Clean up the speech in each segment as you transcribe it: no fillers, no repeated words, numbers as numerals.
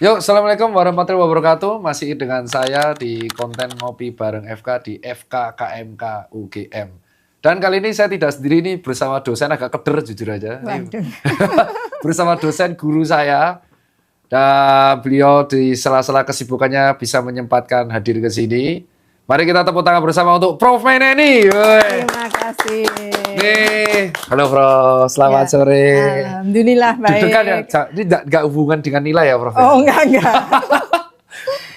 Yuk, Assalamualaikum warahmatullahi wabarakatuh. Masih dengan saya di konten Ngopi Bareng FK di FK KMK UGM. Dan kali ini saya tidak sendiri nih, bersama dosen, agak keder jujur aja. Waduh. Bersama dosen guru saya. Dan beliau di sela-sela kesibukannya bisa menyempatkan hadir ke sini. Mari kita tepuk tangan bersama untuk Prof. Meneni. Terima kasih. Nih, halo Prof, selamat sore. Alhamdulillah baik. Deg-degan ya, ini enggak hubungan dengan nilai ya Prof? Oh enggak.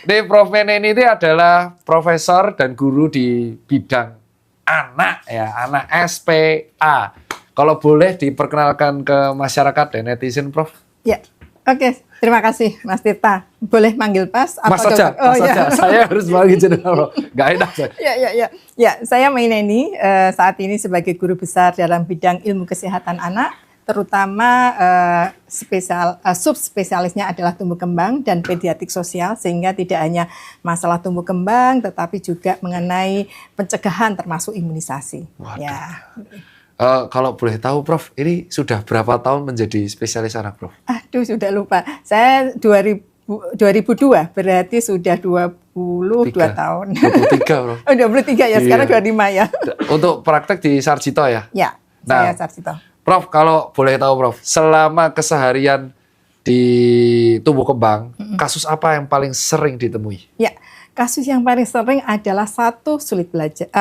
Nih, Prof. Meneni ini adalah profesor dan guru di bidang anak ya, anak SPA. Kalau boleh diperkenalkan ke masyarakat dan netizen, Prof. Ya, oke. Terima kasih Mas Tirta. Boleh manggil Mas? Mas saja, Mas saja. Saya harus manggil jenderal, nggak enak saya. Ya, saya Meneni saat ini sebagai guru besar dalam bidang ilmu kesehatan anak, terutama subspesialisnya adalah tumbuh kembang dan pediatrik sosial, sehingga tidak hanya masalah tumbuh kembang, tetapi juga mengenai pencegahan termasuk imunisasi. Waduh. Ya. Kalau boleh tahu, Prof, ini sudah berapa tahun menjadi spesialis anak, Prof? Aduh, sudah lupa. Saya 2002, berarti sudah 22 tahun. 23, Prof. Oh, 23 ya, sekarang 25 ya. Untuk praktek di Sarjito ya? Ya, saya Sarjito. Prof, kalau boleh tahu, Prof, selama keseharian di tumbuh kembang, kasus apa yang paling sering ditemui? Ya, kasus yang paling sering adalah sulit belajar,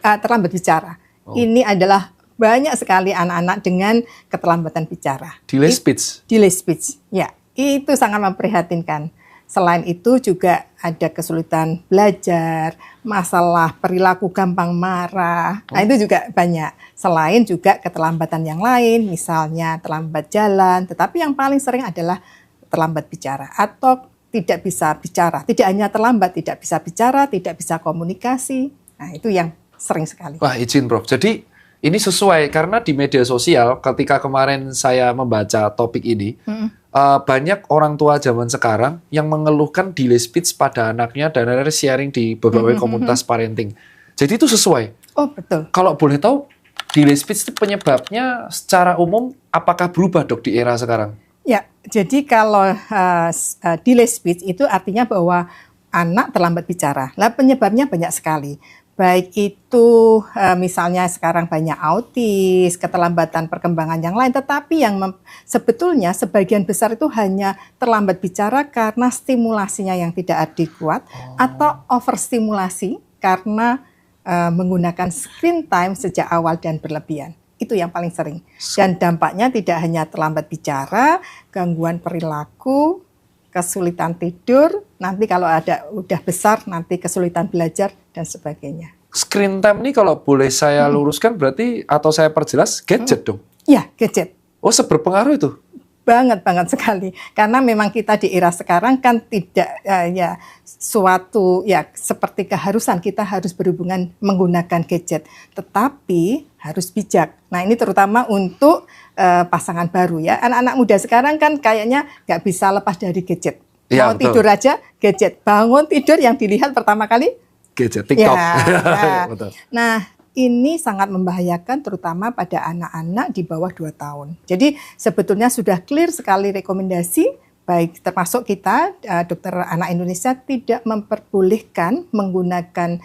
terlambat bicara. Ini adalah banyak sekali anak-anak dengan keterlambatan bicara. Delay speech? Delay speech, ya. Itu sangat memprihatinkan. Selain itu juga ada kesulitan belajar, masalah perilaku gampang marah. Nah, itu juga banyak. Selain juga keterlambatan yang lain, misalnya terlambat jalan. Tetapi yang paling sering adalah terlambat bicara atau tidak bisa bicara. Tidak hanya terlambat, tidak bisa bicara, tidak bisa komunikasi. Nah, itu yang sering sekali. Wah, izin Prof. Jadi ini sesuai karena di media sosial ketika kemarin saya membaca topik ini, banyak orang tua zaman sekarang yang mengeluhkan delay speech pada anaknya dan akhirnya sharing di beberapa komunitas parenting. Jadi itu sesuai. Oh, betul. Kalau boleh tahu, delay speech itu penyebabnya secara umum apakah berubah, Dok, di era sekarang? Ya, jadi kalau delay speech itu artinya bahwa anak terlambat bicara. Lah penyebabnya banyak sekali. Baik itu misalnya sekarang banyak autis, keterlambatan perkembangan yang lain, tetapi yang sebetulnya sebagian besar itu hanya terlambat bicara karena stimulasinya yang tidak adekuat atau overstimulasi karena menggunakan screen time sejak awal dan berlebihan. Itu yang paling sering. Dan dampaknya tidak hanya terlambat bicara, gangguan perilaku, kesulitan tidur, nanti kalau udah besar nanti kesulitan belajar dan sebagainya. Screen time ini kalau boleh saya luruskan berarti atau saya perjelas gadget dong? Ya, gadget. Oh, seberpengaruh itu? Banget sekali. Karena memang kita di era sekarang kan tidak suatu seperti keharusan kita harus berhubungan menggunakan gadget, tetapi harus bijak. Nah, ini terutama untuk pasangan baru ya. Anak-anak muda sekarang kan kayaknya nggak bisa lepas dari gadget. Ya, mau tidur aja gadget. Bangun tidur yang dilihat pertama kali gadget, TikTok. Ya, Betul. Nah, ini sangat membahayakan terutama pada anak-anak di bawah 2 tahun. Jadi sebetulnya sudah clear sekali rekomendasi, baik termasuk kita, Dokter Anak Indonesia tidak memperbolehkan menggunakan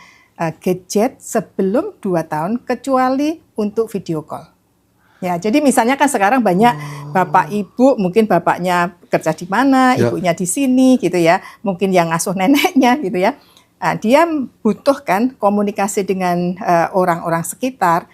gadget sebelum 2 tahun kecuali untuk video call. Ya, jadi misalnya kan sekarang banyak bapak ibu, mungkin bapaknya kerja di mana, ibunya di sini gitu ya, mungkin yang ngasuh neneknya gitu ya. Dia butuhkan komunikasi dengan orang-orang sekitar,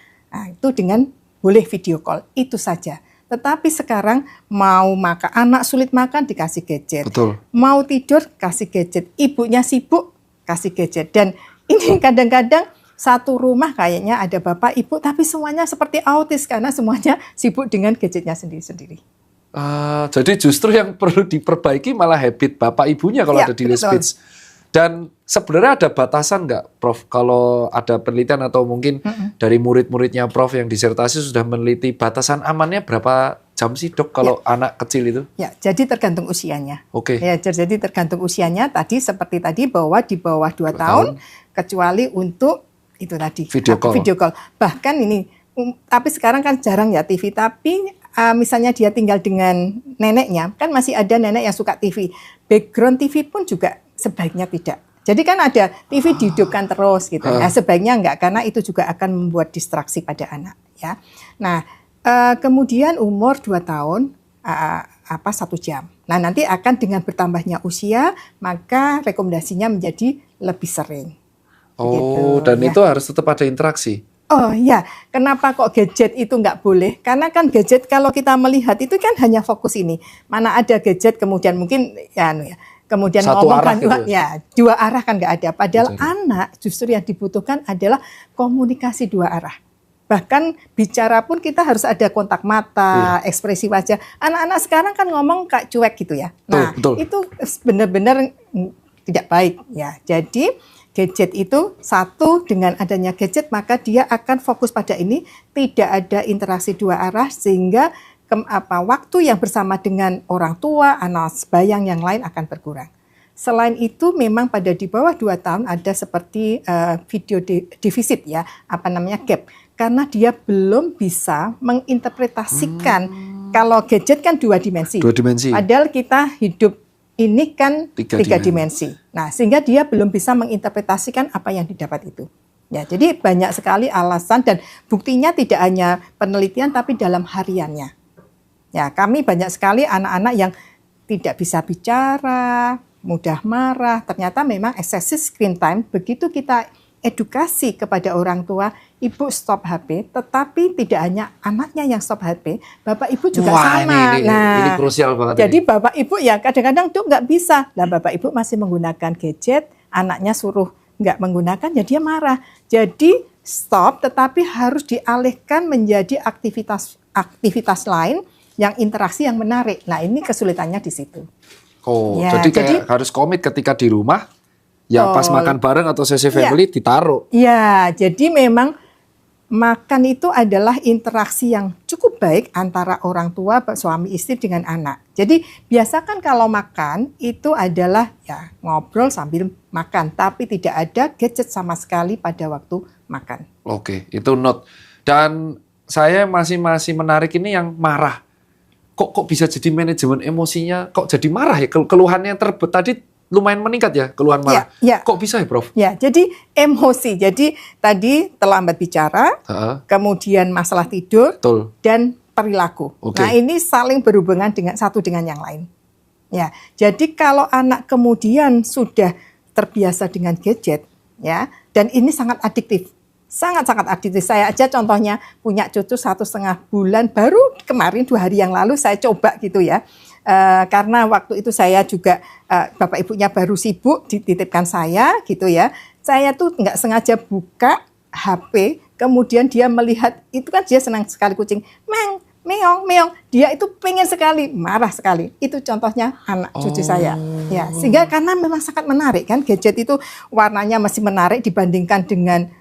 itu dengan boleh video call, itu saja. Tetapi sekarang mau makan, anak sulit makan dikasih gadget. Betul. Mau tidur kasih gadget, ibunya sibuk kasih gadget. Dan ini kadang-kadang satu rumah kayaknya ada bapak ibu, tapi semuanya seperti autis karena semuanya sibuk dengan gadgetnya sendiri-sendiri. Jadi justru yang perlu diperbaiki malah habit bapak ibunya kalau ada delay speech. Dan sebenarnya ada batasan nggak, Prof? Kalau ada penelitian atau mungkin dari murid-muridnya Prof yang disertasi sudah meneliti batasan amannya berapa jam sih, Dok, kalau anak kecil itu? Ya, jadi tergantung usianya. Oke. Ya, jadi tergantung usianya. Tadi seperti tadi bahwa di bawah 2 tahun, kecuali untuk itu tadi video call. Bahkan ini, tapi sekarang kan jarang ya TV. Tapi misalnya dia tinggal dengan neneknya, kan masih ada nenek yang suka TV. background TV pun juga sebaiknya tidak. Jadi kan ada TV dihidupkan terus gitu. Nah, sebaiknya enggak, karena itu juga akan membuat distraksi pada anak ya. Nah, kemudian umur 2 tahun 1 jam. Nah, nanti akan dengan bertambahnya usia, maka rekomendasinya menjadi lebih sering. Oh, gitu, dan ya. itu harus tetap ada interaksi. Oh ya, kenapa kok gadget itu nggak boleh? Karena kan gadget kalau kita melihat itu kan hanya fokus ini. Mana ada gadget kemudian mungkin kemudian Satu arah ngomong kan gitu. ya 2 arah kan nggak ada. Padahal Betul. anak justru yang dibutuhkan adalah komunikasi 2 arah. Bahkan bicara pun kita harus ada kontak mata, ekspresi wajah. Anak-anak sekarang kan ngomong kayak cuek gitu ya. Nah, Betul. itu benar-benar tidak baik ya. Jadi gadget itu satu, dengan adanya gadget maka dia akan fokus pada ini, tidak ada interaksi 2 arah sehingga waktu yang bersama dengan orang tua, anak sebayang yang lain akan berkurang. Selain itu memang pada di bawah 2 tahun ada seperti video defisit ya, gap. Karena dia belum bisa menginterpretasikan, kalau gadget kan 2 dimensi. 2 dimensi. Padahal kita hidup ini kan 3 dimensi. dimensi. Nah, sehingga dia belum bisa menginterpretasikan apa yang didapat itu. Ya, jadi banyak sekali alasan dan buktinya tidak hanya penelitian tapi dalam hariannya. Ya, kami banyak sekali anak-anak yang tidak bisa bicara, mudah marah. Ternyata memang excessive screen time, begitu kita edukasi kepada orang tua, ibu stop HP, tetapi tidak hanya anaknya yang stop HP, bapak ibu juga sama. Ini krusial banget. Jadi bapak ibu ya kadang-kadang tuh nggak bisa. Nah, bapak ibu masih menggunakan gadget, anaknya suruh nggak menggunakan, ya dia marah. Jadi stop, tetapi harus dialihkan menjadi aktivitas lain yang interaksi yang menarik. Nah, ini kesulitannya di situ. Oh, ya, jadi harus komit ketika di rumah. Ya pas makan bareng atau sesi family ditaruh. Ya, jadi memang makan itu adalah interaksi yang cukup baik antara orang tua, suami istri dengan anak. Jadi biasakan kalau makan itu adalah ya ngobrol sambil makan, tapi tidak ada gadget sama sekali pada waktu makan. Oke, itu note. Dan saya masih menarik ini yang marah. Kok bisa jadi manajemen emosinya? Kok jadi marah ya? Keluhannya tadi lumayan meningkat ya, keluhan marah. Ya. Kok bisa ya, Prof? Ya, jadi emosi. Jadi tadi terlambat bicara, kemudian masalah tidur, Betul. dan perilaku. Okay. Nah, ini saling berhubungan dengan satu dengan yang lain. Ya, jadi kalau anak kemudian sudah terbiasa dengan gadget, ya, dan ini sangat adiktif. Sangat-sangat adiktif. Saya aja contohnya punya cucu 1,5 bulan, baru kemarin 2 hari yang lalu saya coba gitu ya. Karena waktu itu saya juga bapak ibunya baru sibuk, dititipkan saya gitu ya. Saya tuh nggak sengaja buka HP, kemudian dia melihat, itu kan dia senang sekali kucing, meong, dia itu pengen sekali, marah sekali. Itu contohnya anak cucu saya. Ya, sehingga karena memang sangat menarik kan, gadget itu warnanya masih menarik dibandingkan dengan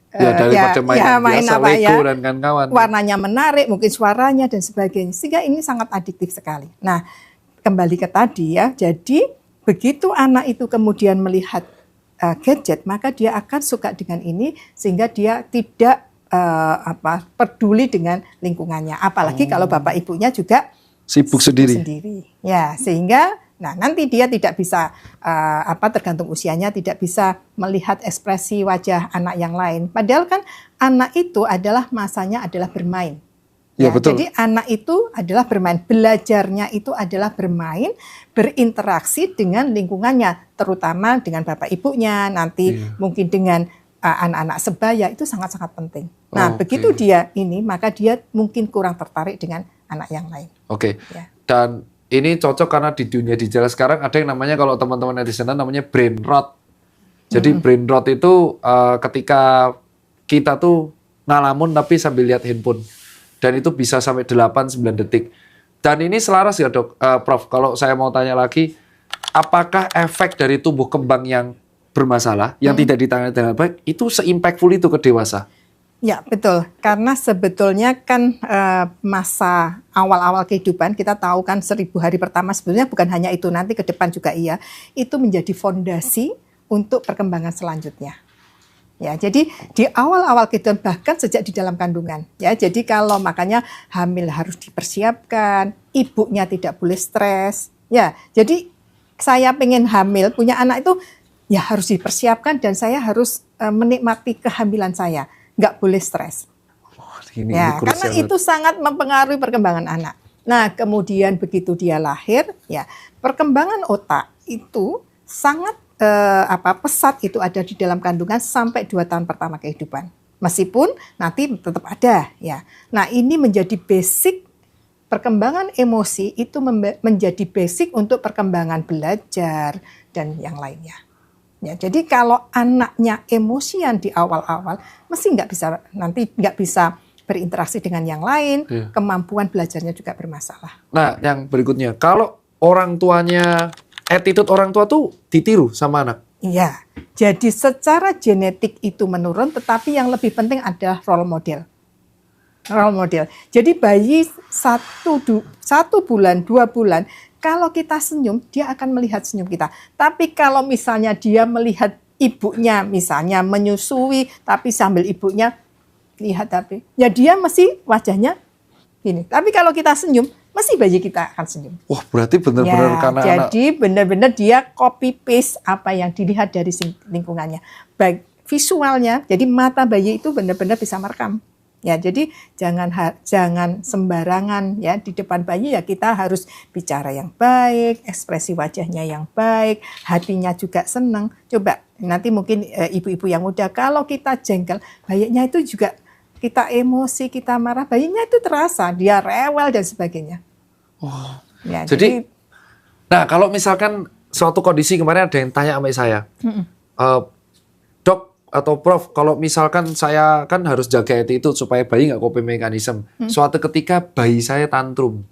daripada main biasa, Lego dan kawan-kawan. Warnanya menarik, mungkin suaranya dan sebagainya. Sehingga ini sangat adiktif sekali. Nah, kembali ke tadi ya. Jadi begitu anak itu kemudian melihat gadget, maka dia akan suka dengan ini sehingga dia tidak peduli dengan lingkungannya. Apalagi kalau bapak ibunya juga sibuk sendiri. Ya, sehingga nanti dia tidak bisa tergantung usianya, tidak bisa melihat ekspresi wajah anak yang lain. Padahal kan anak itu adalah masanya adalah bermain. Ya, betul. Jadi anak itu adalah bermain, belajarnya itu adalah bermain, berinteraksi dengan lingkungannya, terutama dengan bapak ibunya, nanti mungkin dengan anak-anak sebaya, itu sangat-sangat penting. Nah, begitu dia ini, maka dia mungkin kurang tertarik dengan anak yang lain. Oke. Ya. Dan ini cocok karena di dunia digital sekarang ada yang namanya, kalau teman-teman netizen namanya brain rot. Jadi brain rot itu ketika kita tuh ngalamun tapi sambil lihat handphone. Dan itu bisa sampai 8-9 detik. Dan ini selaras ya Prof, kalau saya mau tanya lagi, apakah efek dari tumbuh kembang yang bermasalah, yang tidak ditangani dengan baik, itu se-impactful itu ke dewasa? Ya, betul. Karena sebetulnya kan masa awal-awal kehidupan, kita tahu kan 1000 hari pertama sebetulnya bukan hanya itu, nanti ke depan juga iya. Itu menjadi fondasi untuk perkembangan selanjutnya. Ya, jadi di awal-awal kehidupan, bahkan sejak di dalam kandungan. Ya, jadi kalau makanya hamil harus dipersiapkan, ibunya tidak boleh stres. Ya, jadi saya pengen hamil, punya anak itu ya harus dipersiapkan dan saya harus menikmati kehamilan saya, nggak boleh stres. Ya, karena itu sangat mempengaruhi perkembangan anak. Nah, kemudian begitu dia lahir, ya perkembangan otak itu sangat pesat itu ada di dalam kandungan sampai 2 tahun pertama kehidupan. Meskipun nanti tetap ada, ya. Nah, ini menjadi basic perkembangan emosi itu menjadi basic untuk perkembangan belajar dan yang lainnya. Ya, jadi kalau anaknya emosian di awal-awal, mesti nggak bisa berinteraksi dengan yang lain, kemampuan belajarnya juga bermasalah. Nah, yang berikutnya, kalau orang tuanya, attitude orang tua tuh ditiru sama anak. Iya, jadi secara genetik itu menurun, tetapi yang lebih penting adalah role model. Role model. Jadi bayi 1 bulan, 2 bulan, kalau kita senyum, dia akan melihat senyum kita. Tapi kalau misalnya dia melihat ibunya, misalnya menyusui, tapi sambil ibunya lihat tapi, ya dia mesti wajahnya gini. Tapi kalau kita senyum, mesti bayi kita akan senyum. Wah, berarti benar-benar ya, karena jadi benar-benar dia copy paste apa yang dilihat dari lingkungannya. Baik visualnya, jadi mata bayi itu benar-benar bisa merekam. Ya, jadi jangan sembarangan ya di depan bayi, ya kita harus bicara yang baik, ekspresi wajahnya yang baik, hatinya juga senang. Coba nanti mungkin ibu-ibu yang muda, kalau kita jengkel, bayinya itu juga kita emosi, kita marah, bayinya itu terasa, dia rewel dan sebagainya. Oh, ya, jadi nah kalau misalkan suatu kondisi kemarin ada yang tanya sama saya, Dok atau Prof, kalau misalkan saya kan harus jaga attitude supaya bayi nggak coping mechanism. Suatu ketika bayi saya tantrum.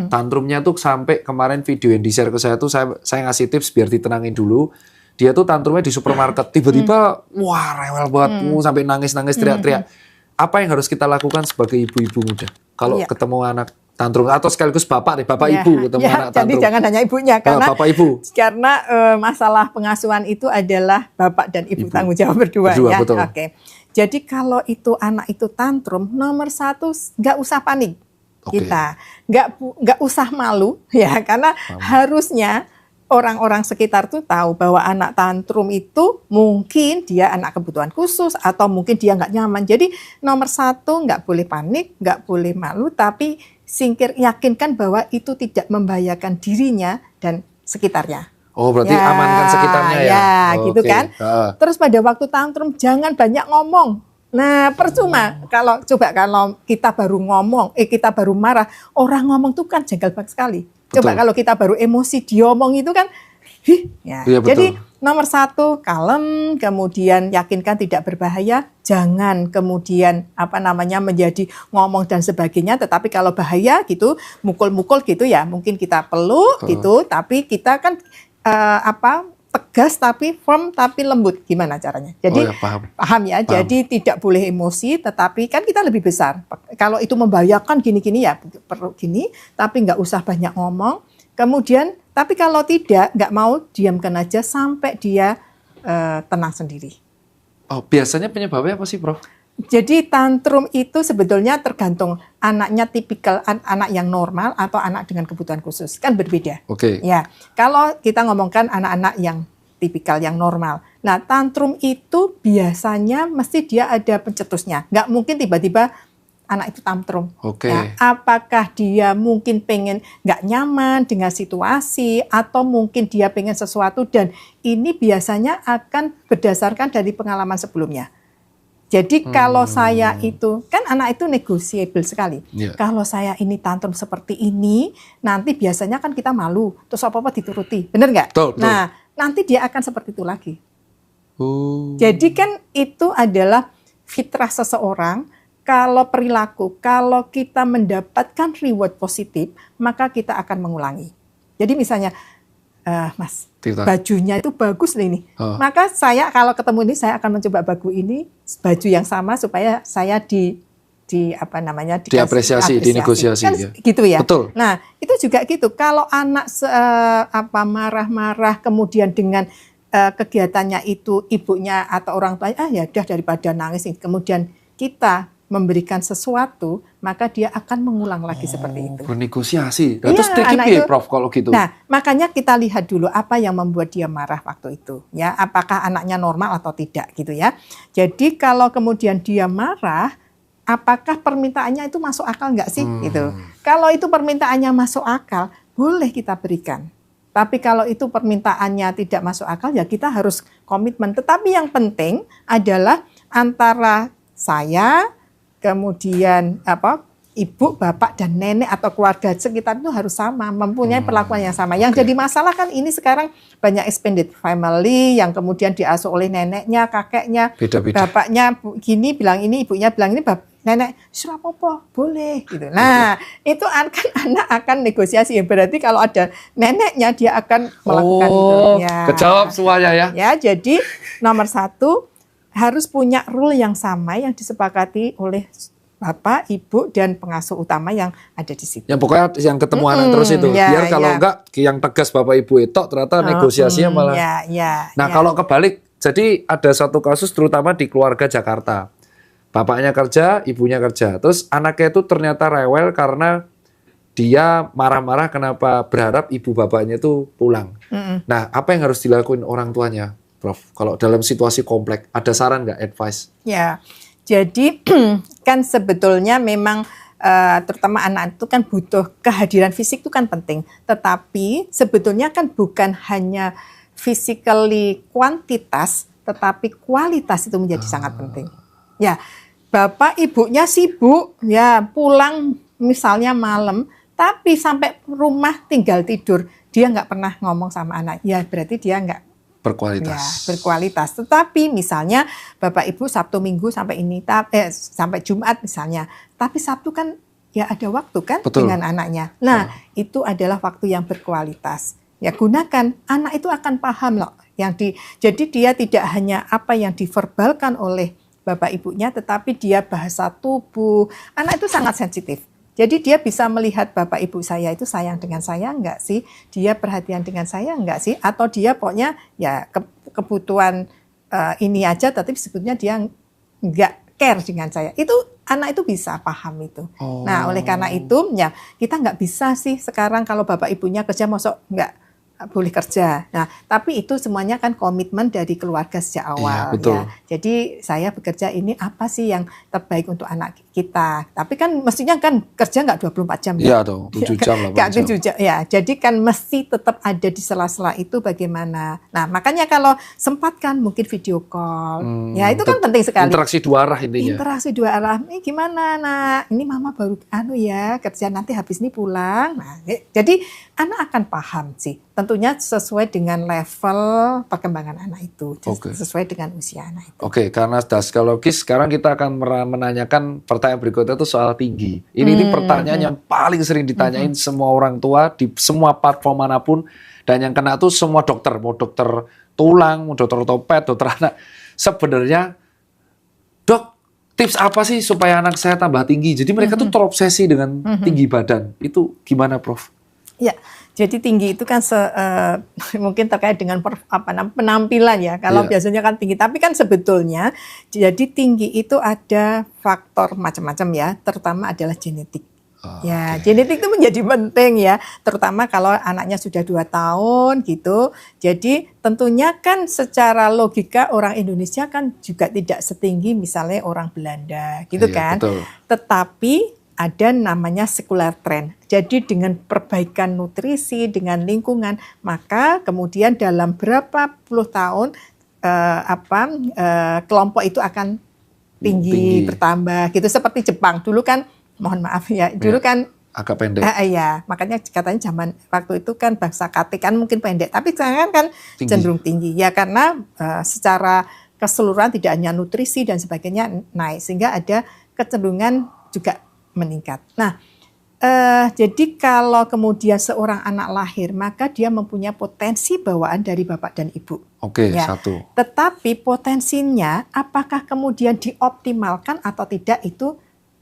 Tantrumnya tuh sampai kemarin video yang di-share ke saya tuh saya ngasih tips biar ditenangin dulu. Dia tuh tantrumnya di supermarket. Tiba-tiba wah rewel banget, sampai nangis-nangis teriak-teriak. Apa yang harus kita lakukan sebagai ibu-ibu muda kalau ketemu anak tantrum, atau sekaligus bapak ibu ketemu anak tantrum? Jadi jangan hanya ibunya, karena bapak ibu. Karena masalah pengasuhan itu adalah bapak dan ibu. Tanggung jawab berdua ya. Betul. Oke. Jadi kalau itu anak itu tantrum, nomor 1 nggak usah panik. Kita nggak usah malu ya, karena harusnya orang-orang sekitar tuh tahu bahwa anak tantrum itu mungkin dia anak kebutuhan khusus atau mungkin dia nggak nyaman. Jadi nomor 1 nggak boleh panik, nggak boleh malu, tapi yakinkan bahwa itu tidak membahayakan dirinya dan sekitarnya. Oh, berarti amankan sekitarnya ya? Ya, gitu kan. Terus pada waktu tantrum jangan banyak ngomong. Nah, percuma kalau kita baru ngomong, kita baru marah, orang ngomong tuh kan jengkel banget sekali. Coba kalau kita baru emosi diomong itu kan, ya. Jadi nomor 1 kalem, kemudian yakinkan tidak berbahaya, jangan kemudian menjadi ngomong dan sebagainya. Tetapi kalau bahaya gitu, mukul-mukul gitu ya, mungkin kita peluk gitu, tapi kita kan tegas tapi firm tapi lembut, gimana caranya? Jadi paham ya. Jadi tidak boleh emosi, tetapi kan kita lebih besar. Kalau itu membahayakan gini-gini ya perlu gini, tapi nggak usah banyak ngomong. Kemudian, tapi kalau tidak, nggak mau, diamkan aja sampai dia tenang sendiri. Oh, biasanya penyebabnya apa sih, Prof? Jadi tantrum itu sebetulnya tergantung anaknya tipikal anak yang normal atau anak dengan kebutuhan khusus, kan berbeda. Ya, kalau kita ngomongkan anak-anak yang tipikal yang normal. Nah, tantrum itu biasanya mesti dia ada pencetusnya. Nggak mungkin tiba-tiba anak itu tantrum. Ya, apakah dia mungkin pengen nggak nyaman dengan situasi, atau mungkin dia pengen sesuatu, dan ini biasanya akan berdasarkan dari pengalaman sebelumnya. Jadi kalau saya itu, kan anak itu negotiable sekali. Kalau saya ini tantrum seperti ini, nanti biasanya kan kita malu, terus apa-apa dituruti. Benar nggak? Betul. Nah, nanti dia akan seperti itu lagi. Jadi kan itu adalah fitrah seseorang. Kalau perilaku, kalau kita mendapatkan reward positif, maka kita akan mengulangi. Jadi misalnya, Mas, bajunya itu bagus nih. Maka saya kalau ketemu ini, saya akan mencoba baju yang sama supaya saya diapresiasi, dinegosiasi. Kan gitu ya. Betul. Nah, itu juga gitu. Kalau anak marah-marah kemudian dengan kegiatannya itu ibunya atau orang tuanya, ya udah daripada nangis, kemudian kita memberikan sesuatu, maka dia akan mengulang lagi seperti itu. Bernegosiasi. Nah, Iya, terus anak ya, itu- Prof, kalau gitu. Nah, makanya kita lihat dulu apa yang membuat dia marah waktu itu, ya. Apakah anaknya normal atau tidak, gitu ya. Jadi kalau kemudian dia marah, apakah permintaannya itu masuk akal nggak sih, gitu. Kalau itu permintaannya masuk akal, boleh kita berikan. Tapi kalau itu permintaannya tidak masuk akal, ya kita harus komitmen. Tetapi yang penting adalah antara saya, kemudian ibu, bapak, dan nenek atau keluarga sekitar itu harus sama, mempunyai perlakuan yang sama. Yang jadi masalah kan ini sekarang banyak extended family yang kemudian diasuh oleh neneknya, kakeknya, Beda-beda. bapaknya gini bilang ini, ibunya bilang ini, nenek suruh apa boleh gitu. Nah, itu anak akan negosiasi. Berarti kalau ada neneknya dia akan melakukan itu. Ya. Kejawab semuanya ya. Ya, jadi nomor 1 harus punya rule yang sama yang disepakati oleh bapak, ibu, dan pengasuh utama yang ada di situ. Yang pokoknya yang ketemu anak terus itu. ya, Biar kalau ya. enggak yang tegas bapak ibu itu ternyata negosiasinya malah. Nah, kalau kebalik, jadi ada satu kasus terutama di keluarga Jakarta. Bapaknya kerja, ibunya kerja. Terus anaknya itu ternyata rewel karena dia marah-marah kenapa berharap ibu bapaknya itu pulang. Nah, apa yang harus dilakuin orang tuanya, Prof? Kalau dalam situasi kompleks, ada saran nggak, advice? Ya, jadi kan sebetulnya memang terutama anak itu kan butuh kehadiran fisik itu kan penting. Tetapi sebetulnya kan bukan hanya physically kuantitas, tetapi kualitas itu menjadi sangat penting. Ya, bapak ibunya sibuk, ya pulang misalnya malam, tapi sampai rumah tinggal tidur, dia nggak pernah ngomong sama anak. Ya berarti dia nggak Berkualitas. ya, berkualitas. Tetapi misalnya Bapak Ibu Sabtu Minggu sampai sampai Jumat misalnya. Tapi Sabtu kan ya ada waktu kan Betul. dengan anaknya. Nah, itu adalah waktu yang berkualitas. Ya gunakan, anak itu akan paham loh. Jadi dia tidak hanya apa yang diverbalkan oleh Bapak Ibunya, tetapi dia bahasa tubuh. Anak itu sangat sensitif. Jadi dia bisa melihat bapak ibu saya itu sayang dengan saya enggak sih? Dia perhatian dengan saya enggak sih? Atau dia pokoknya ya kebutuhan ini aja, tapi sebetulnya dia enggak care dengan saya. Itu anak itu bisa paham itu. Nah, oleh karena itu ya kita enggak bisa sih sekarang kalau bapak ibunya kerja masuk enggak boleh kerja. Nah, tapi itu semuanya kan komitmen dari keluarga sejak awal. Iya, betul. Ya. Jadi saya bekerja ini apa sih yang terbaik untuk anak kita. Tapi kan mestinya kan kerja nggak 24 jam. Iya dong, 7 jam, 8 Nggak jam. 7 jam. Ya, jadi kan mesti tetap ada di sela-sela itu bagaimana. Nah, makanya kalau sempatkan mungkin video call. Ya, itu kan penting sekali. Interaksi dua arah intinya. Interaksi dua arah. Gimana nak? Ini mama baru ya kerja nanti habis ini pulang. Nah, jadi anak akan paham sih. Tentunya sesuai dengan level perkembangan anak itu, sesuai dengan usia anak itu. Oke, karena sudah psikologis, sekarang kita akan menanyakan pertanyaan berikutnya itu soal tinggi. Ini pertanyaan yang paling sering ditanyain semua orang tua di semua platform manapun, dan yang kena tuh semua dokter, mau dokter tulang, mau dokter ortoped, dokter anak. Sebenarnya, dok, tips apa sih supaya anak saya tambah tinggi? Jadi mereka tuh terobsesi dengan tinggi badan. Itu gimana, Prof? Ya. Jadi tinggi itu kan mungkin terkait dengan penampilan ya. Kalau biasanya kan tinggi, tapi kan sebetulnya jadi tinggi itu ada faktor macam-macam ya, terutama adalah genetik. Genetik itu menjadi penting ya, terutama kalau anaknya sudah 2 tahun gitu. Jadi tentunya kan secara logika orang Indonesia kan juga tidak setinggi misalnya orang Belanda gitu kan. Betul. Tetapi ada namanya secular trend. Jadi dengan perbaikan nutrisi, dengan lingkungan, maka kemudian dalam berapa puluh tahun kelompok itu akan tinggi bertambah gitu. Seperti Jepang dulu kan, mohon maaf ya, dulu kan agak pendek. Iya, makanya katanya zaman waktu itu kan bangsa KT kan mungkin pendek, tapi sekarang kan cenderung tinggi ya karena secara keseluruhan tidak hanya nutrisi dan sebagainya naik, sehingga ada kecenderungan juga meningkat. Nah, jadi kalau kemudian seorang anak lahir, maka dia mempunyai potensi bawaan dari bapak dan ibu. Oke, ya. Satu. Tetapi potensinya apakah kemudian dioptimalkan atau tidak itu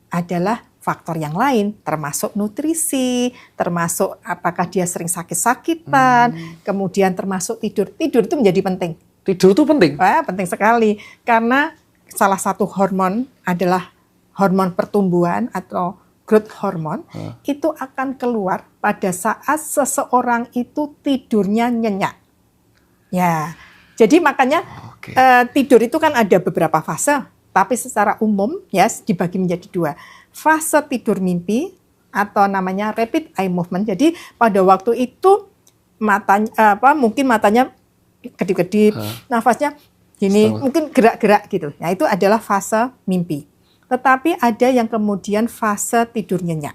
adalah faktor yang lain, termasuk nutrisi, termasuk apakah dia sering sakit-sakitan, kemudian termasuk tidur. Tidur itu menjadi penting. Tidur itu penting? Penting sekali, karena salah satu hormon adalah hormon pertumbuhan atau growth hormone itu akan keluar pada saat seseorang itu tidurnya nyenyak. Ya, jadi makanya tidur itu kan ada beberapa fase, tapi secara umum ya dibagi menjadi 2. Fase tidur mimpi atau namanya rapid eye movement. Jadi pada waktu itu matanya mungkin matanya kedip-kedip, nafasnya gini, mungkin gerak-gerak gitu. Nah, itu adalah fase mimpi. Tetapi ada yang kemudian fase tidur nyenyak.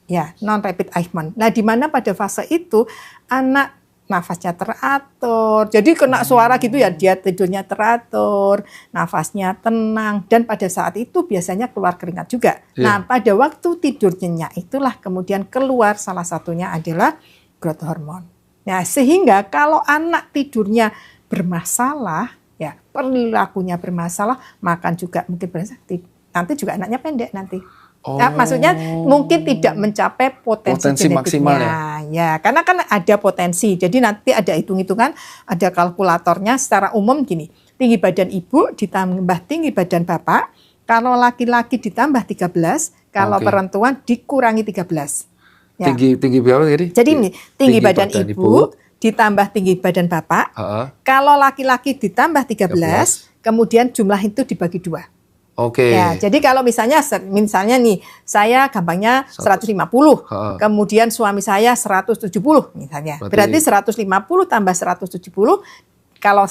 Ya, non rapid eye movement. Nah, di mana pada fase itu anak nafasnya teratur. Jadi kena suara gitu ya, dia tidurnya teratur, nafasnya tenang, dan pada saat itu biasanya keluar keringat juga. Nah, pada waktu tidur nyenyak itulah kemudian keluar salah satunya adalah growth hormone. Nah, sehingga kalau anak tidurnya bermasalah, ya perilakunya bermasalah, makan juga mungkin bermasalah, nanti juga anaknya pendek nanti. Nah, maksudnya mungkin tidak mencapai potensi maksimal ya, karena kan ada potensi. Jadi nanti ada hitung-hitungan, ada kalkulatornya. Secara umum gini, tinggi badan ibu ditambah tinggi badan bapak. Kalau laki-laki ditambah 13, kalau perempuan dikurangi 13. Ya. Tinggi berapa tadi? Jadi ini tinggi badan ibu ditambah tinggi badan bapak. Kalau laki-laki ditambah 13, kemudian jumlah itu dibagi 2. Ya, jadi kalau misalnya nih, saya gampangnya 150, kemudian suami saya 170 misalnya. Berarti 150 tambah 170, kalau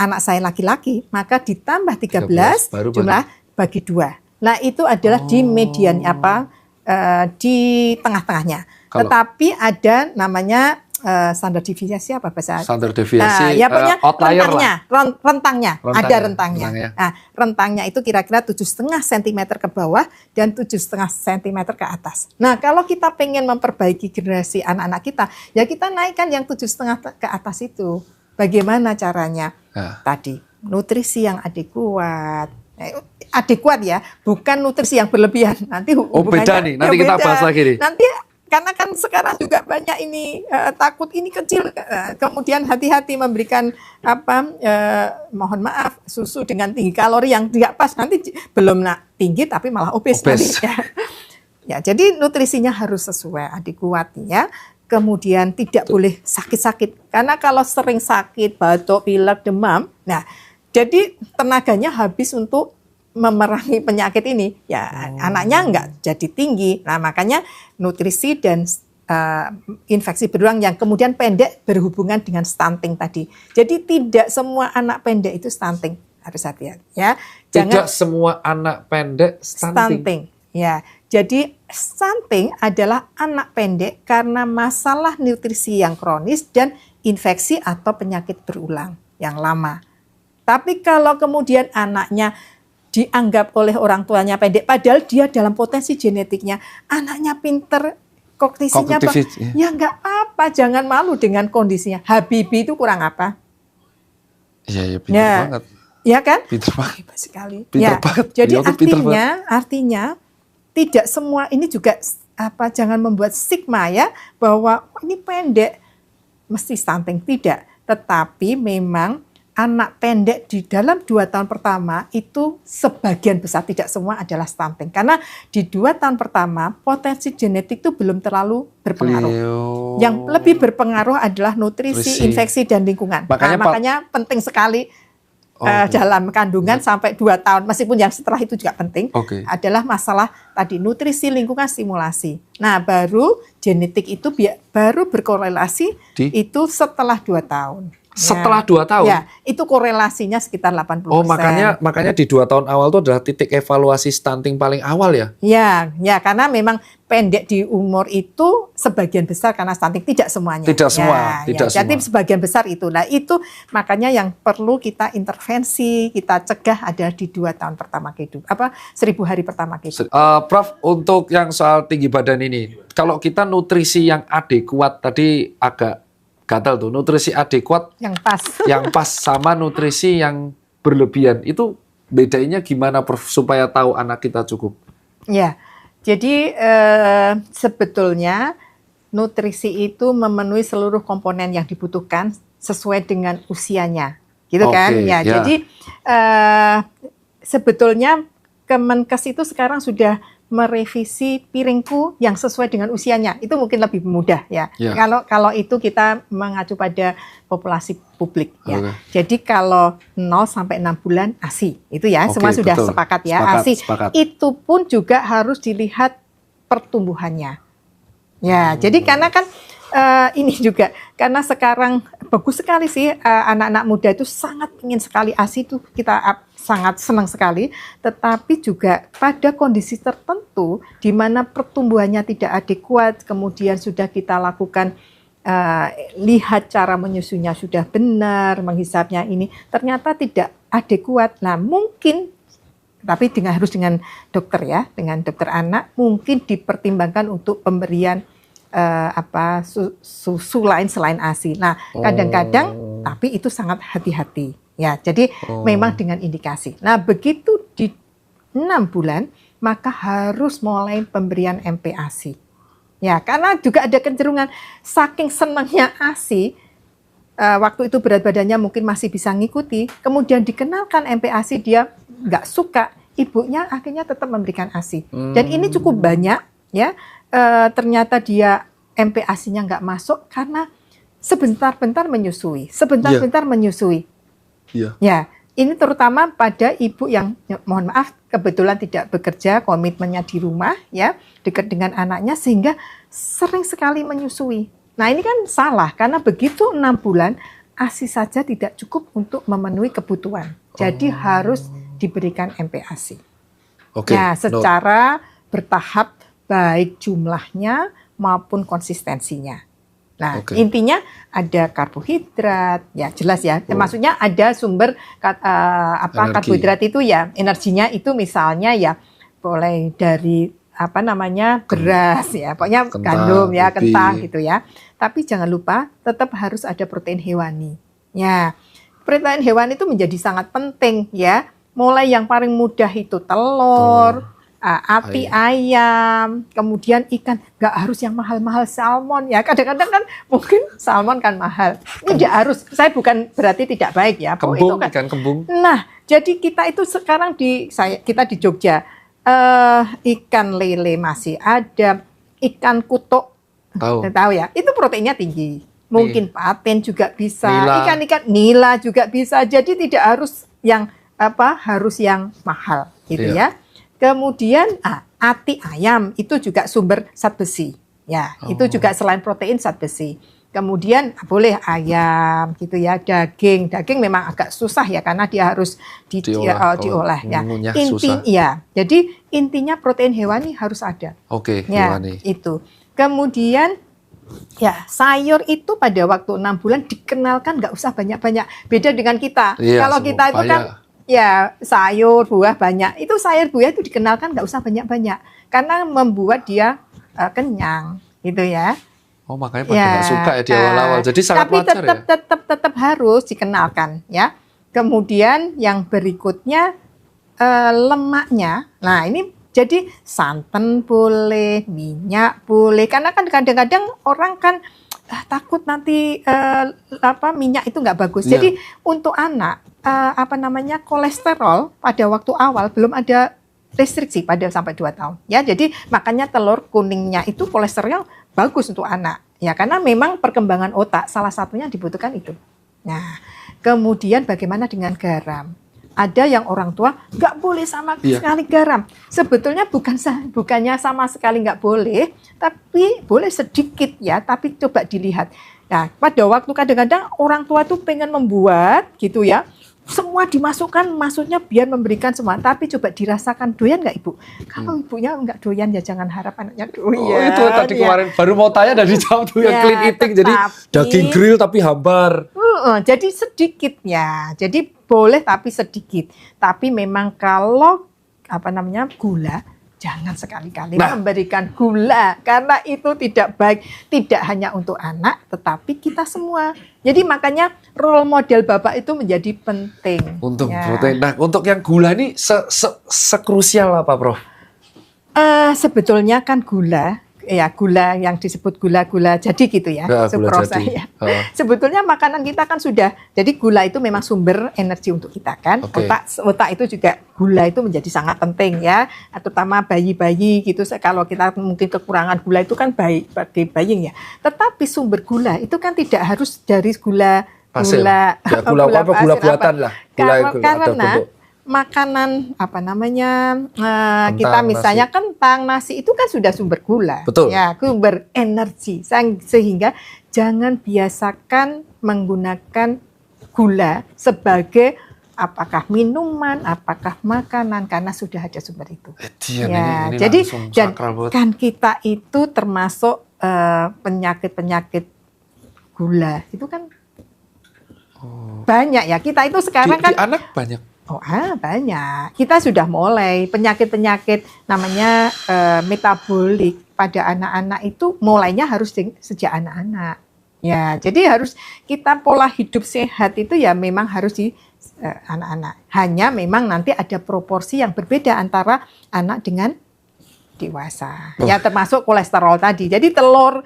anak saya laki-laki, maka ditambah 13 jumlah bagi 2. Nah, itu adalah di median di tengah-tengahnya. Tetapi ada namanya standar deviasi apa bahasa? Standar deviasi, ya pokoknya rentangnya. Ada rentangnya. Nah, rentangnya itu kira-kira 7,5 cm ke bawah dan 7,5 cm ke atas. Nah, kalau kita pengen memperbaiki generasi anak-anak kita, ya kita naikkan yang 7,5 ke atas itu. Bagaimana caranya? Tadi, nutrisi yang adekuat. Adekuat ya, bukan nutrisi yang berlebihan. Nanti beda nih, nanti kita bahas lagi nih. Nanti karena kan sekarang juga banyak ini takut ini kecil, kemudian hati-hati memberikan mohon maaf susu dengan tinggi kalori yang tidak pas, nanti belum tinggi tapi malah obes. Nanti, ya, jadi nutrisinya harus sesuai, adekuat ya. Kemudian tidak boleh sakit-sakit, karena kalau sering sakit, batuk, pilek, demam, nah jadi tenaganya habis untuk memerangi penyakit ini, ya anaknya nggak jadi tinggi. Nah, makanya nutrisi dan infeksi berulang yang kemudian pendek berhubungan dengan stunting tadi. Jadi tidak semua anak pendek itu stunting, harus hati-hati ya. Tidak semua anak pendek stunting. Ya, jadi stunting adalah anak pendek karena masalah nutrisi yang kronis dan infeksi atau penyakit berulang yang lama. Tapi kalau kemudian anaknya dianggap oleh orang tuanya pendek, padahal dia dalam potensi genetiknya anaknya pinter, kognisinya ya nggak apa, jangan malu dengan kondisinya. Habibie itu kurang apa? Iya, pinter banget. Ya kan? Pinter banget. Hebat sekali. Pinter banget. Jadi artinya tidak semua ini juga jangan membuat stigma ya bahwa ini pendek mesti stunting, tidak. Tetapi memang anak pendek di dalam 2 tahun pertama itu sebagian besar, tidak semua adalah stunting. Karena di 2 tahun pertama potensi genetik itu belum terlalu berpengaruh. Yang lebih berpengaruh adalah nutrisi, infeksi, dan lingkungan. Makanya penting sekali dalam kandungan sampai 2 tahun, meskipun yang setelah itu juga penting, adalah masalah tadi nutrisi, lingkungan, stimulasi. Nah, baru genetik itu baru berkorelasi itu setelah 2 tahun. Setelah 2 tahun? Ya, itu korelasinya sekitar 80%. Oh, makanya di 2 tahun awal itu adalah titik evaluasi stunting paling awal ya? Ya, karena memang pendek di umur itu sebagian besar karena stunting, tidak semuanya. Tidak semua. Jadi sebagian besar itu. Nah, itu makanya yang perlu kita intervensi, kita cegah adalah di 2 tahun pertama kehidupan, 1000 hari pertama kehidupan. Prof, untuk yang soal tinggi badan ini, kalau kita nutrisi yang adekuat tadi agak gatal tuh, nutrisi adekuat yang pas sama nutrisi yang berlebihan, itu bedanya gimana Prof supaya tahu anak kita cukup? Ya, jadi sebetulnya nutrisi itu memenuhi seluruh komponen yang dibutuhkan sesuai dengan usianya, gitu kan? Ya, jadi sebetulnya Kemenkes itu sekarang sudah merevisi piringku yang sesuai dengan usianya. Itu mungkin lebih mudah ya. Kalau itu kita mengacu pada populasi publik ya. Jadi kalau 0 sampai 6 bulan ASI. Itu ya, semua sudah sepakat ya. ASI. Itu pun juga harus dilihat pertumbuhannya. Ya, jadi karena kan ini juga karena sekarang bagus sekali sih anak-anak muda itu sangat ingin sekali ASI itu kita sangat senang sekali, tetapi juga pada kondisi tertentu di mana pertumbuhannya tidak adekuat, kemudian sudah kita lakukan lihat cara menyusunya sudah benar, menghisapnya ini ternyata tidak adekuat. Nah mungkin tapi harus dengan dokter ya, dengan dokter anak mungkin dipertimbangkan untuk pemberian susu lain selain ASI. Nah, kadang-kadang tapi itu sangat hati-hati. Ya, jadi memang dengan indikasi. Nah, begitu di 6 bulan maka harus mulai pemberian MPASI. Ya, karena juga ada kecenderungan saking senangnya ASI waktu itu berat badannya mungkin masih bisa ngikuti, kemudian dikenalkan MPASI dia nggak suka, ibunya akhirnya tetap memberikan ASI. Dan ini cukup banyak ya. Ternyata dia MPASI-nya nggak masuk karena sebentar-bentar menyusui, menyusui. Ya, ini terutama pada ibu yang mohon maaf kebetulan tidak bekerja, komitmennya di rumah ya, dekat dengan anaknya sehingga sering sekali menyusui. Nah ini kan salah karena begitu 6 bulan ASI saja tidak cukup untuk memenuhi kebutuhan. Jadi harus diberikan MPASI. Nah, secara bertahap baik jumlahnya maupun konsistensinya. Nah, intinya ada karbohidrat, ya jelas ya. Maksudnya ada sumber karbohidrat itu ya, energinya itu misalnya ya boleh dari beras ya, pokoknya gandum ya, kentang gitu ya. Tapi jangan lupa tetap harus ada protein hewani. Ya, protein hewani itu menjadi sangat penting ya. Mulai yang paling mudah itu telur, ati ayam, kemudian ikan, nggak harus yang mahal-mahal salmon ya. Kadang-kadang kan mungkin salmon kan mahal. Ini tidak harus. Saya bukan berarti tidak baik ya. Kembung, ikan kembung. Nah, jadi kita itu sekarang kita di Jogja ikan lele masih ada, ikan kutuk tahu ya. Itu proteinnya tinggi. Mungkin patin juga bisa, ikan-ikan nila juga bisa. Jadi tidak harus yang harus yang mahal gitu ya. Kemudian ati ayam itu juga sumber zat besi. Ya, itu juga selain protein zat besi. Kemudian boleh ayam gitu ya, daging memang agak susah ya karena dia harus diolah ya. Jadi intinya protein hewani harus ada. Hewani. Itu. Kemudian ya, sayur itu pada waktu 6 bulan dikenalkan nggak usah banyak-banyak. Beda dengan kita. Kalau kita itu kan ya sayur, buah banyak. Itu sayur buah itu dikenalkan nggak usah banyak-banyak. Karena membuat dia kenyang, gitu ya. Oh, makanya pada nggak suka ya di awal-awal. Jadi sangat wajar ya. Tapi tetap harus dikenalkan ya. Kemudian yang berikutnya lemaknya. Nah, ini jadi santan boleh, minyak boleh. Karena kan kadang-kadang orang kan takut nanti minyak itu nggak bagus. Jadi untuk anak kolesterol pada waktu awal belum ada restriksi pada sampai 2 tahun. Ya, jadi makanya telur kuningnya itu kolesterolnya bagus untuk anak. Ya, karena memang perkembangan otak salah satunya dibutuhkan itu. Nah, kemudian bagaimana dengan garam? Ada yang orang tua nggak boleh sama sekali garam. Sebetulnya bukannya sama sekali nggak boleh, tapi boleh sedikit ya. Tapi coba dilihat. Nah, pada waktu kadang-kadang orang tua tuh pengen membuat gitu ya. Semua dimasukkan, maksudnya biar memberikan semua. Tapi coba dirasakan, doyan nggak ibu? Kalau ibunya nggak doyan ya jangan harap anaknya doyan. Oh itu tadi kemarin baru mau tanya dari jam tuh yang clean eating. Jadi daging grill tapi hambar. Jadi sedikit ya. Jadi boleh tapi sedikit. Tapi memang kalau gula, jangan sekali-kali memberikan gula karena itu tidak baik, tidak hanya untuk anak tetapi kita semua. Jadi makanya role model bapak itu menjadi penting. Untuk protein. Nah, untuk yang gula ini sekrusial apa, Prof? Sebetulnya kan gula ya gula yang disebut gula-gula jadi gitu ya, sukrosa ya. Sebetulnya makanan kita kan sudah, jadi gula itu memang sumber energi untuk kita kan. Otak itu juga gula itu menjadi sangat penting ya, terutama bayi-bayi gitu. Kalau kita mungkin kekurangan gula itu kan baik bagi bayi ya. Tetapi sumber gula itu kan tidak harus dari gula buatan lah. Karena makanan apa namanya kita misalnya nasi. Kentang, nasi itu kan sudah sumber gula, betul. Ya sumber energi, sehingga jangan biasakan menggunakan gula sebagai apakah minuman, apakah makanan karena sudah ada sumber itu. Ini jadi kan kita itu termasuk penyakit gula itu kan banyak ya, kita itu sekarang di anak banyak. Banyak. Kita sudah mulai penyakit-penyakit namanya metabolik pada anak-anak itu mulainya harus sejak anak-anak. Ya, jadi harus kita pola hidup sehat itu ya memang harus di anak-anak. Hanya memang nanti ada proporsi yang berbeda antara anak dengan dewasa. Ya termasuk kolesterol tadi. Jadi telur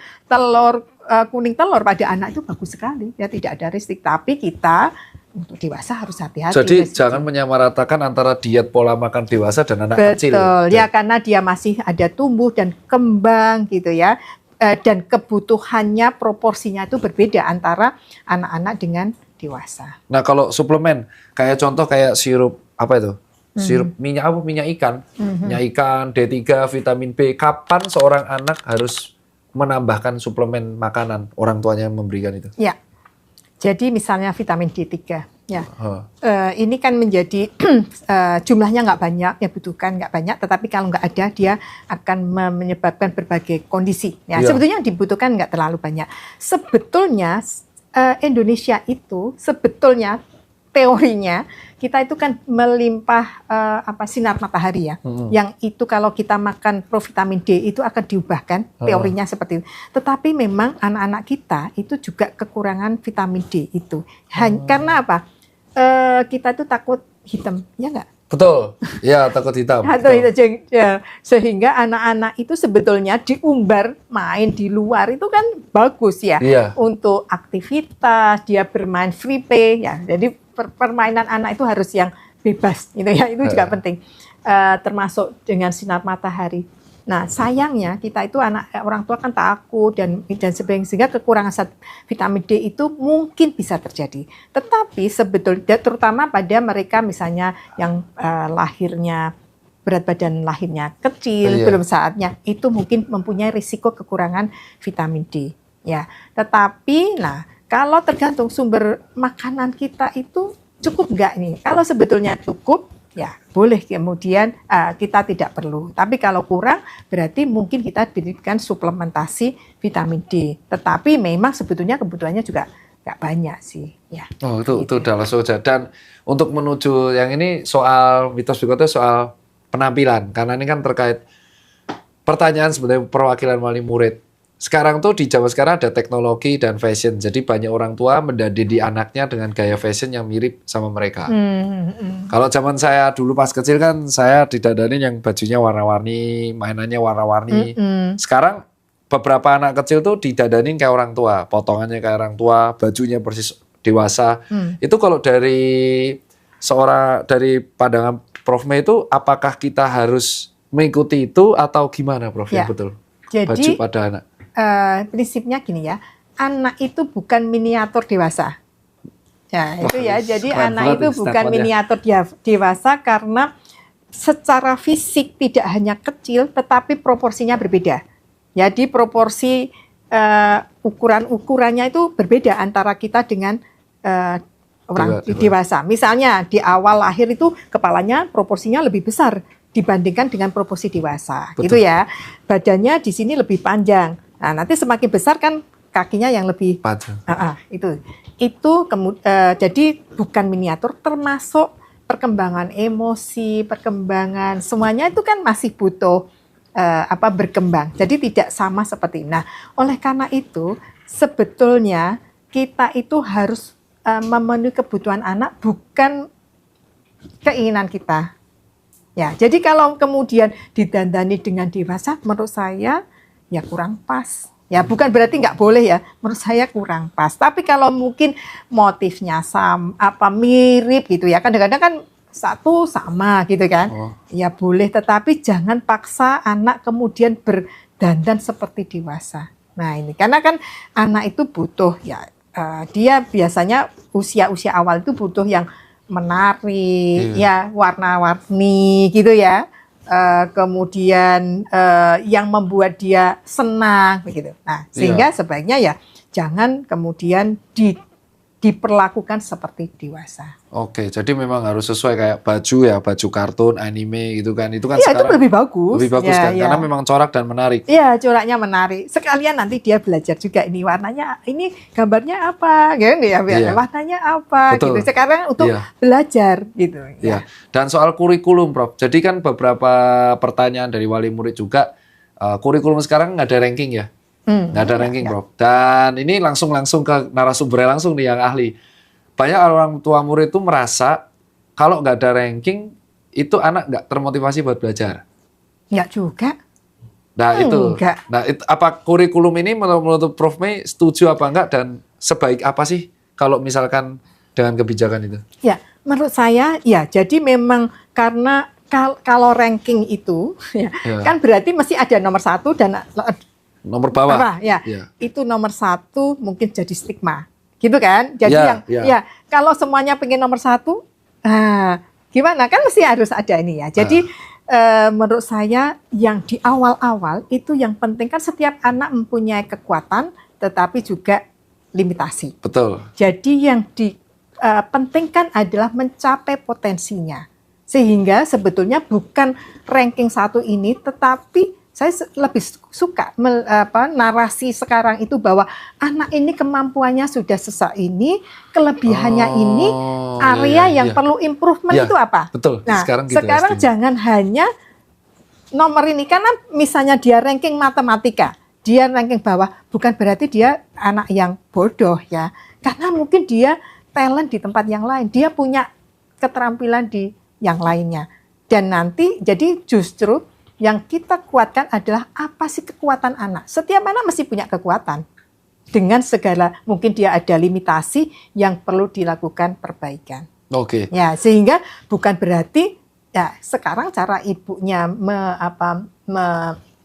kuning telur pada anak itu bagus sekali. Ya tidak ada risiko. Tapi kita untuk dewasa harus hati-hati. Jadi jangan menyamaratakan antara diet pola makan dewasa dan anak kecil. Betul, ya karena dia masih ada tumbuh dan kembang gitu ya. Dan kebutuhannya proporsinya itu berbeda antara anak-anak dengan dewasa. Nah kalau suplemen, kayak contoh kayak sirup apa itu? Sirup minyak ikan. Minyak ikan, D3, vitamin B. Kapan seorang anak harus menambahkan suplemen makanan orang tuanya memberikan itu? Ya. Jadi misalnya vitamin D3, ya, ini kan menjadi jumlahnya nggak banyak, yang butuhkan nggak banyak, tetapi kalau nggak ada dia akan menyebabkan berbagai kondisi. Ya, sebetulnya dibutuhkan nggak terlalu banyak. Sebetulnya Indonesia itu sebetulnya teorinya kita itu kan melimpah sinar matahari ya, yang itu kalau kita makan provitamin D itu akan diubahkan teorinya seperti itu. Tetapi memang anak-anak kita itu juga kekurangan vitamin D itu. Karena apa? Kita itu takut hitam, ya nggak? Betul, ya takut hitam. Sehingga anak-anak itu sebetulnya diumbar main di luar itu kan bagus ya, untuk aktivitas dia bermain free play ya. Jadi permainan anak itu harus yang bebas gitu ya, itu juga penting, termasuk dengan sinar matahari. Nah sayangnya kita itu orang tua kan takut dan sebagainya, sehingga kekurangan vitamin D itu mungkin bisa terjadi. Tetapi sebetulnya terutama pada mereka misalnya yang lahirnya berat badan lahirnya kecil, belum saatnya, itu mungkin mempunyai risiko kekurangan vitamin D. Ya, tetapi kalau tergantung sumber makanan kita itu cukup nggak nih? Kalau sebetulnya cukup, ya boleh kemudian kita tidak perlu. Tapi kalau kurang, berarti mungkin kita berikan suplementasi vitamin D. Tetapi memang sebetulnya kebutuhannya juga nggak banyak sih. Ya. Itu udah langsung aja. Dan untuk menuju yang ini soal mitos berikutnya soal penampilan. Karena ini kan terkait pertanyaan sebenarnya perwakilan wali murid. Sekarang tuh di zaman sekarang ada teknologi dan fashion. Jadi banyak orang tua mendidik anaknya dengan gaya fashion yang mirip sama mereka. Kalau zaman saya dulu pas kecil kan saya didadanin yang bajunya warna-warni, mainannya warna-warni. Sekarang beberapa anak kecil tuh didadanin kayak orang tua, potongannya kayak orang tua, bajunya persis dewasa. Itu kalau dari pandangan Prof May itu, apakah kita harus mengikuti itu atau gimana, Prof? Ya. Yang betul. Jadi, baju pada anak. Prinsipnya gini ya, anak itu bukan miniatur dewasa. Ya, itu ya. Jadi anak itu bukan miniatur dewasa karena secara fisik tidak hanya kecil, tetapi proporsinya berbeda. Jadi proporsi ukurannya itu berbeda antara kita dengan orang dewasa. Misalnya di awal lahir itu kepalanya proporsinya lebih besar dibandingkan dengan proporsi dewasa. Betul. Gitu ya. Badannya di sini lebih panjang. Nah, nanti semakin besar kan kakinya yang lebih panjang. Jadi bukan miniatur, termasuk perkembangan emosi, perkembangan semuanya itu kan masih butuh berkembang. Jadi tidak sama seperti ini. Nah, oleh karena itu sebetulnya kita itu harus memenuhi kebutuhan anak, bukan keinginan kita. Ya, jadi kalau kemudian didandani dengan dewasa, menurut saya ya kurang pas. Ya bukan berarti nggak boleh ya, menurut saya kurang pas. Tapi kalau mungkin motifnya mirip gitu ya, kadang-kadang kan satu sama gitu kan, ya boleh. Tetapi jangan paksa anak kemudian berdandan seperti dewasa. Nah ini karena kan anak itu butuh ya, dia biasanya usia-usia awal itu butuh yang menarik, ya warna-warni gitu ya. Kemudian yang membuat dia senang begitu. Nah, sehingga sebaiknya ya jangan kemudian diperlakukan seperti dewasa. Oke, jadi memang harus sesuai kayak baju ya, baju kartun, anime gitu kan. Itu kan Iya, sekarang itu lebih bagus. Lebih bagus kan, karena memang corak dan menarik. Iya, coraknya menarik. Sekalian nanti dia belajar juga ini warnanya, ini gambarnya apa, gitu ya, warnanya apa, betul. gitu. Sekarang untuk belajar gitu. Iya. Dan soal kurikulum, Prof. Jadi kan beberapa pertanyaan dari wali murid juga, kurikulum sekarang nggak ada ranking ya, nggak ada ranking, Prof. Dan ini langsung ke narasumbernya langsung nih yang ahli. Banyak orang tua murid itu merasa kalau nggak ada ranking itu anak nggak termotivasi buat belajar. Nggak juga. Nah itu, apa kurikulum ini menurut Prof May setuju apa enggak dan sebaik apa sih kalau misalkan dengan kebijakan itu? Ya, menurut saya ya. Jadi memang karena kalau ranking itu kan berarti masih ada nomor 1 dan nomor bawah. Itu nomor 1 mungkin jadi stigma. Gitu kan? Jadi kalau semuanya pengen nomor 1, gimana? Kan mesti harus ada ini ya. Jadi menurut saya yang di awal-awal itu yang penting kan setiap anak mempunyai kekuatan tetapi juga limitasi. Betul. Jadi yang dipentingkan adalah mencapai potensinya. Sehingga sebetulnya bukan ranking 1 ini tetapi saya lebih suka narasi sekarang itu bahwa anak ini kemampuannya sudah sesak ini, kelebihannya ini, area yang perlu improvement itu apa? Betul. Nah, sekarang jangan hanya nomor ini, karena misalnya dia ranking matematika, dia ranking bawah, bukan berarti dia anak yang bodoh ya, karena mungkin dia talent di tempat yang lain, dia punya keterampilan di yang lainnya, dan nanti jadi justru yang kita kuatkan adalah apa sih kekuatan anak. Setiap anak mesti punya kekuatan. Dengan segala, mungkin dia ada limitasi yang perlu dilakukan perbaikan. Oke. Ya, sehingga bukan berarti ya sekarang cara ibunya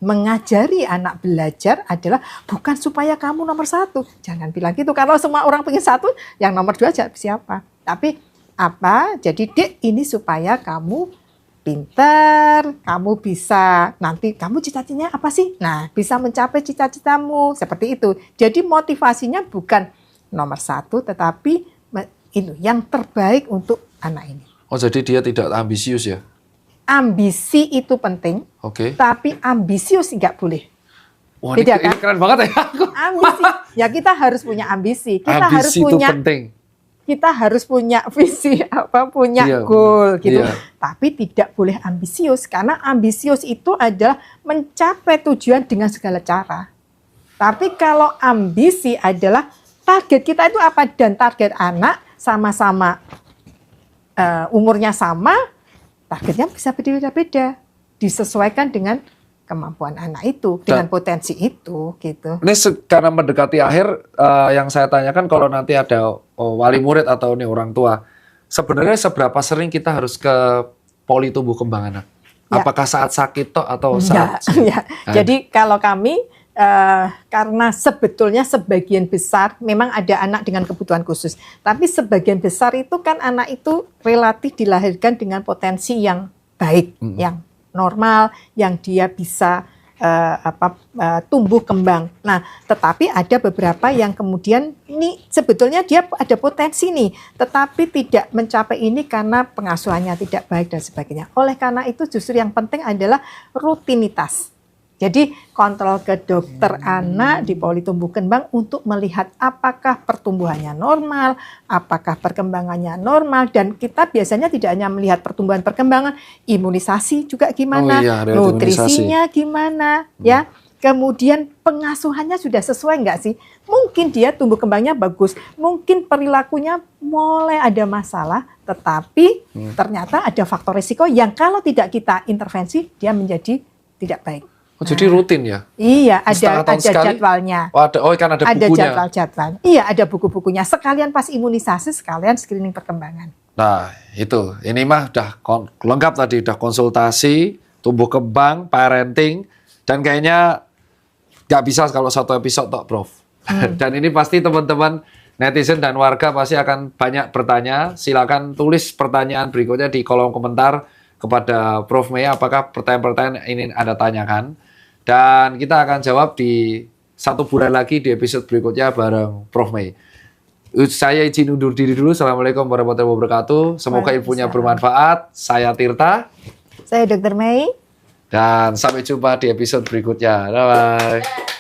mengajari anak belajar adalah bukan supaya kamu nomor 1. Jangan bilang gitu. Kalau semua orang pengen 1, yang nomor 2 siapa? Tapi apa? Jadi Dek, ini supaya kamu pintar, kamu bisa, nanti kamu cita-citanya apa sih? Nah, bisa mencapai cita-citamu, seperti itu. Jadi motivasinya bukan nomor 1, tetapi itu yang terbaik untuk anak ini. Oh, jadi dia tidak ambisius ya? Ambisi itu penting, tapi ambisius nggak boleh. Wah, beda, ini keren banget ya. Ambisi, ya kita harus punya ambisi. Kita ambisi harus punya, itu penting. Kita harus punya visi, punya goal gitu. Tapi tidak boleh ambisius, karena ambisius itu adalah mencapai tujuan dengan segala cara. Tapi kalau ambisi adalah target kita itu apa, dan target anak sama-sama umurnya sama, targetnya bisa berbeda-beda, disesuaikan dengan kemampuan anak itu, dengan potensi itu, gitu. Ini karena mendekati akhir, yang saya tanyakan kalau nanti ada wali murid atau nih orang tua, sebenarnya seberapa sering kita harus ke poli tumbuh kembang anak? Ya. Apakah saat sakit toh atau saat? Ya. Jadi kalau kami, karena sebetulnya sebagian besar memang ada anak dengan kebutuhan khusus, tapi sebagian besar itu kan anak itu relatif dilahirkan dengan potensi yang baik, yang normal, yang dia bisa tumbuh kembang. Nah, tetapi ada beberapa yang kemudian ini sebetulnya dia ada potensi nih, tetapi tidak mencapai ini karena pengasuhannya tidak baik dan sebagainya. Oleh karena itu justru yang penting adalah rutinitas. Jadi kontrol ke dokter anak di poli tumbuh kembang untuk melihat apakah pertumbuhannya normal, apakah perkembangannya normal, dan kita biasanya tidak hanya melihat pertumbuhan perkembangan, imunisasi juga gimana, nutrisinya gimana, ya. Kemudian pengasuhannya sudah sesuai nggak sih? Mungkin dia tumbuh kembangnya bagus, mungkin perilakunya mulai ada masalah, tetapi ternyata ada faktor risiko yang kalau tidak kita intervensi dia menjadi tidak baik. Oh, jadi rutin ya? Iya, Setengah tahun ada sekali? jadwalnya. Oh, kan ada bukunya. Jadwal. Iya, ada buku-bukunya. Sekalian pas imunisasi, sekalian screening perkembangan. Nah, itu. Ini mah udah lengkap tadi. Udah konsultasi, tumbuh kembang, parenting. Dan kayaknya nggak bisa kalau satu episode tok, Prof. Dan ini pasti teman-teman netizen dan warga pasti akan banyak bertanya. Silakan tulis pertanyaan berikutnya di kolom komentar kepada Prof. Maya. Apakah pertanyaan-pertanyaan ini Anda tanyakan? Dan kita akan jawab di 1 bulan lagi di episode berikutnya bareng Prof. May. Saya izin undur diri dulu. Assalamualaikum warahmatullahi wabarakatuh. Semoga infonya bermanfaat. Saya Tirta. Saya Dr. May. Dan sampai jumpa di episode berikutnya. Bye-bye.